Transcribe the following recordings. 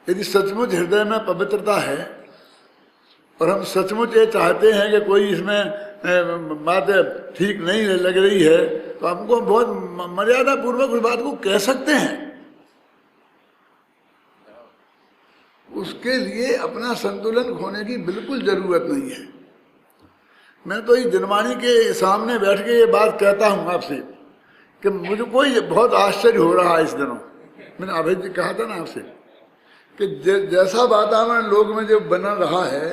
यदि सचमुच हृदय में पवित्रता है और हम सचमुच ये चाहते हैं कि कोई इसमें बात ठीक नहीं लग रही है, तो हमको बहुत मर्यादा पूर्वक उस बात को कह सकते हैं। उसके लिए अपना संतुलन खोने की बिल्कुल जरूरत नहीं है। मैं तो इस जनवाणी के सामने बैठ के ये बात कहता हूं आपसे कि मुझे कोई बहुत आश्चर्य हो रहा है इस दिनों। मैंने अभय जी कहा था ना आपसे कि जैसा वातावरण लोग में जो बना रहा है,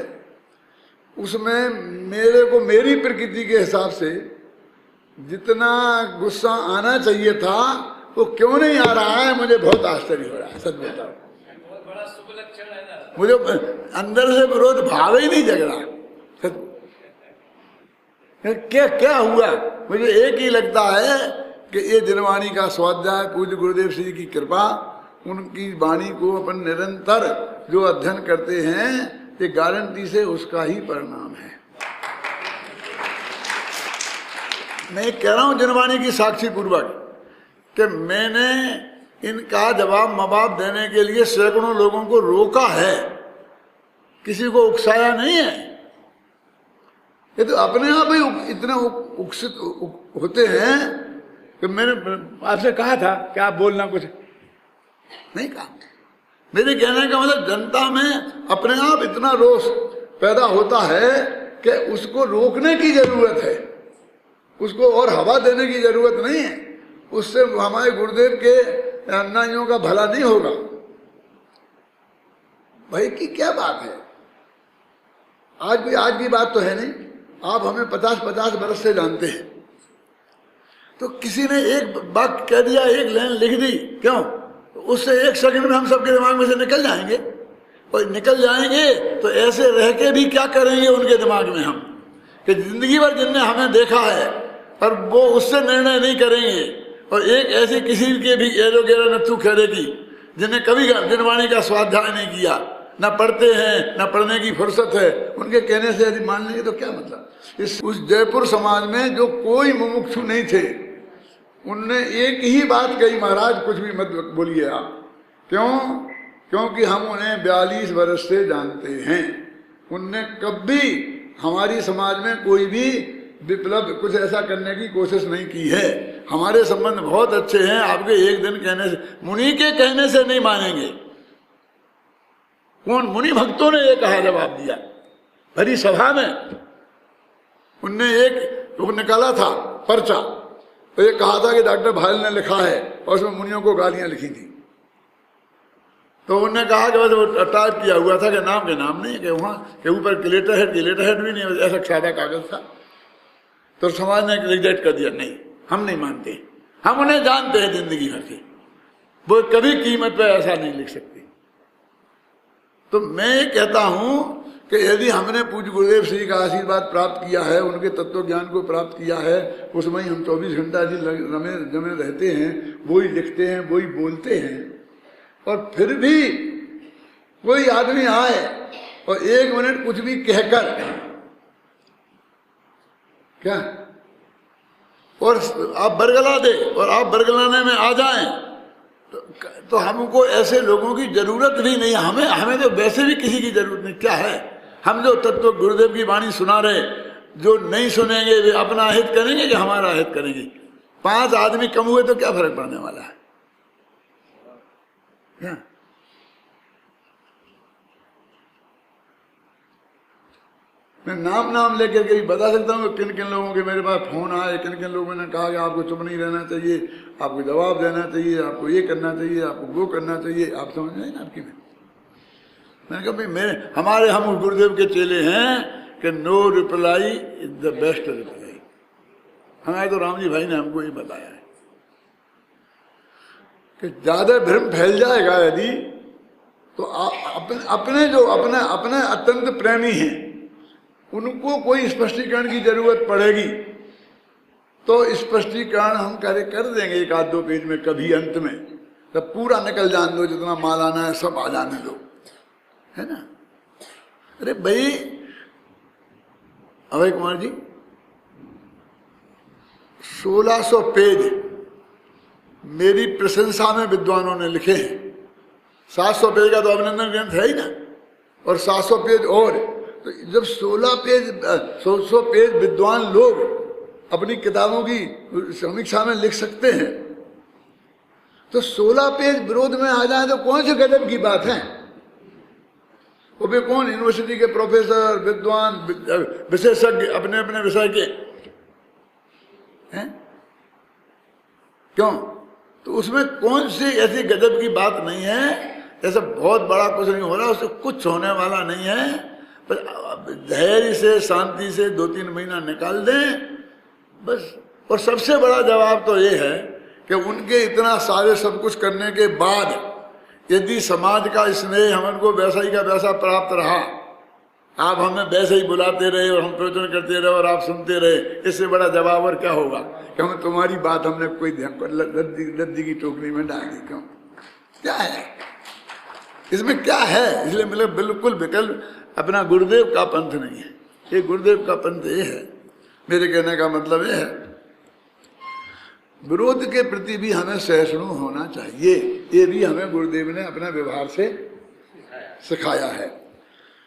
उसमें मेरे को मेरी प्रकृति के हिसाब से जितना गुस्सा आना चाहिए था वो क्यों नहीं आ रहा है, मुझे बहुत आश्चर्य हो रहा है। सच बताओ, मुझे अंदर से विरोध भाव ही नहीं जग रहा। क्या क्या हुआ? मुझे एक ही लगता है कि ये दिनवाणी का स्वाध्याय, पूज्य गुरुदेव श्री की कृपा, उनकी वाणी को अपन निरंतर जो अध्ययन करते हैं, ये गारंटी से उसका ही परिणाम है। मैं कह रहा हूं जनवाणी की साक्षी पूर्वक कि मैंने इनका जवाब मवाब देने के लिए सैकड़ों लोगों को रोका है, किसी को उकसाया नहीं है। ये तो अपने आप ही इतने उकसित होते हैं कि मैंने आपसे कहा था कि आप बोलना, कुछ नहीं कहा। मेरे कहने का मतलब जनता में अपने आप इतना रोष पैदा होता है कि उसको रोकने की जरूरत है, उसको और हवा देने की जरूरत नहीं है। उससे हमारे गुरुदेव के अनुयायियों का भला नहीं होगा। भाई की क्या बात है, आज की बात तो है नहीं। आप हमें 50-50 बरस से जानते हैं, तो किसी ने एक बात कह दिया, एक लाइन लिख दी, क्यों? उससे एक सेकंड में हम सबके दिमाग में से निकल जाएंगे। और निकल जाएंगे तो ऐसे रह के भी क्या करेंगे उनके दिमाग में हम, कि जिंदगी भर जिनने हमें देखा है और वो उससे निर्णय नहीं करेंगे। और एक ऐसी किसी के भी एरो गेरा नत्थु खेरे की जिन्हें कभी जनवाणी का स्वाध्याय नहीं किया, न पढ़ते हैं, न पढ़ने की फुर्सत है, उनके कहने से यदि मान लेंगे तो क्या मतलब? उस जयपुर समाज में जो कोई मुमुक्षु नहीं थे, उनने एक ही बात कही, महाराज कुछ भी मत बोलिए आप। क्यों? क्योंकि हम उन्हें 42 वर्ष से जानते हैं। उनने कभी हमारी समाज में कोई भी विप्लव कुछ ऐसा करने की कोशिश नहीं की है। हमारे संबंध बहुत अच्छे हैं। आपके एक दिन कहने से, मुनि के कहने से नहीं मानेंगे। कौन? मुनि भक्तों ने ये कहा, जवाब दिया भरी सभा में। उनने एक वो निकाला था पर्चा, तो ये कहा था कि डॉक्टर भायल ने लिखा है, और उसमें मुनियों को गालियां लिखी थी। तो उन्होंने कहा कि बस वो टाइप किया हुआ था कि नाम के नाम नहीं, कि वहाँ के ऊपर लेटर हेड भी नहीं, ऐसा सादा कागज था। तो समाज ने रिजेक्ट कर दिया, नहीं हम नहीं मानते, हम उन्हें जानते हैं जिंदगी भर से, वो कभी कीमत पे ऐसा नहीं लिख सकते। तो मैं ये कहता हूं कि यदि हमने पूज्य गुरुदेव श्री का आशीर्वाद प्राप्त किया है, उनके तत्व ज्ञान को प्राप्त किया है, उसमें ही हम 24 घंटा जी जमे रहते हैं, वही लिखते हैं, वही बोलते हैं, और फिर भी कोई आदमी आए और 1 मिनट कुछ भी कहकर क्या, और आप बरगला दे और आप बरगलाने में आ जाएं, तो हमको ऐसे लोगों की जरूरत भी नहीं। हमें तो वैसे भी किसी की जरूरत नहीं। क्या है, हम जो तत्व गुरुदेव की वाणी सुना रहे, जो नहीं सुनेंगे वे अपना हित करेंगे कि हमारा हित करेंगे? 5 आदमी कम हुए तो क्या फर्क पड़ने वाला है? क्या? मैं नाम लेकर के बता सकता हूँ किन किन लोगों के मेरे पास फोन आए, किन किन लोगों ने कहा कि आपको चुप नहीं रहना चाहिए, आपको जवाब देना चाहिए, आपको ये करना चाहिए, आपको वो करना चाहिए। आप समझ रहे हैं ना? आपकी मैंने कहा भाई हम गुरुदेव के चेले हैं कि no reply is the best reply. हमारे तो राम जी भाई ने हमको ये बताया है कि ज्यादा भ्रम फैल जाएगा यदि, तो अपने अत्यंत प्रेमी हैं, उनको कोई स्पष्टीकरण की जरूरत पड़ेगी तो स्पष्टीकरण हम कर देंगे 1-2 पेज में कभी अंत में। तब पूरा निकल जाने दो, जितना माल आना है सब आ जाने दो, है ना? अरे भाई अभय कुमार जी, 1600 पेज मेरी प्रशंसा में विद्वानों ने लिखे हैं, 700 पेज का तो अभिनंदन ग्रंथ है ही ना, और 700 पेज और, तो जब 100 पेज विद्वान लोग अपनी किताबों की समीक्षा में लिख सकते हैं, तो 16 पेज विरोध में आ जाए तो कौन से गजब की बात है? वो भी कौन? यूनिवर्सिटी के प्रोफेसर, विद्वान, विशेषज्ञ अपने अपने विषय के हैं। क्यों? तो उसमें कौन सी ऐसी गजब की बात नहीं है, ऐसा बहुत बड़ा कुछ नहीं हो रहा, उससे कुछ होने वाला नहीं है। बस धैर्य से, शांति से 2-3 महीना निकाल दें बस। और सबसे बड़ा जवाब तो ये है कि उनके इतना सारे सब कुछ करने के बाद यदि समाज का स्नेह हमको वैसा ही का वैसा प्राप्त रहा, आप हमें वैसे ही बुलाते रहे और हम प्रवचन करते रहे और आप सुनते रहे, इससे बड़ा जवाब और क्या होगा कि हम तुम्हारी बात हमने कोई ध्यान रद्दी की टोकरी में डाल दी। क्यों? क्या है इसमें? क्या है? इसलिए मतलब बिल्कुल विकल्प अपना गुरुदेव का पंथ नहीं है। ये गुरुदेव का पंथ ये है, मेरे कहने का मतलब ये है, विरोध के प्रति भी हमें सहिष्णु होना चाहिए। ये भी हमें गुरुदेव ने अपने व्यवहार से सिखाया है।